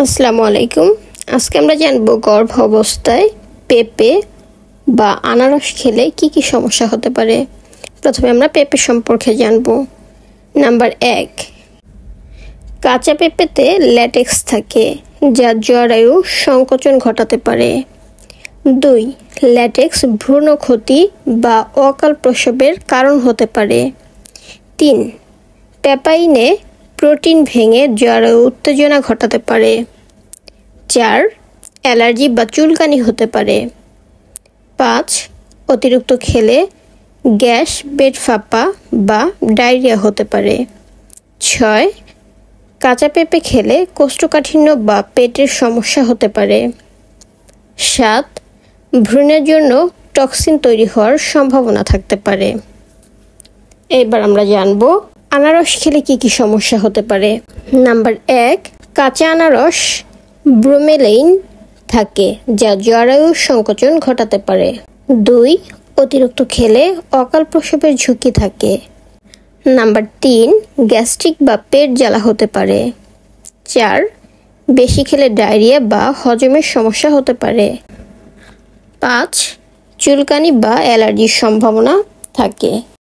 আসসালামু আলাইকুম। আজকে আমরা জানবো গর্ভ অবস্থায় পেঁপে বা আনারস খেলে কি কি সমস্যা হতে পারে। প্রথমে আমরা পেঁপে সম্পর্কে জানবো। নাম্বার 1, কাঁচা পেঁপেতে ল্যাটেক্স থাকে যা জরায়ু সংকোচন ঘটাতে পারে। 2, ল্যাটেক্স ভ্রূণ ক্ষতি বা অকাল প্রসবের কারণ হতে পারে। 3, পেপাইনে প্রোটিন ভেঙে জরায়ু উত্তেজনা ঘটাতে পারে। 4, অ্যালার্জি বা চুলকানি হতে পারে। 5, অতিরিক্ত খেলে গ্যাস, পেট ফাঁপা বা ডায়রিয়া হতে পারে। 6, কাঁচা পেঁপে খেলে কোষ্ঠকাঠিন্য বা পেটের সমস্যা হতে পারে। 7, ভ্রূণের জন্য টক্সিন তৈরি হওয়ার সম্ভাবনা থাকতে পারে। এবার আমরা জানবো আনারস খেলে কি কি সমস্যা হতে পারে। নাম্বার 1, কাঁচা আনারস ব্রোমেলাইন থাকে যা জরায়ু সংকোচন ঘটাতে পারে। 2, অতিরিক্ত খেলে অকাল প্রসবের ঝুঁকি থাকে। নাম্বার 3, গ্যাস্ট্রিক বা পেট জ্বালা হতে পারে। 4, বেশি খেলে ডায়রিয়া বা হজমের সমস্যা হতে পারে। 5, চুলকানি বা অ্যালার্জির সম্ভাবনা থাকে।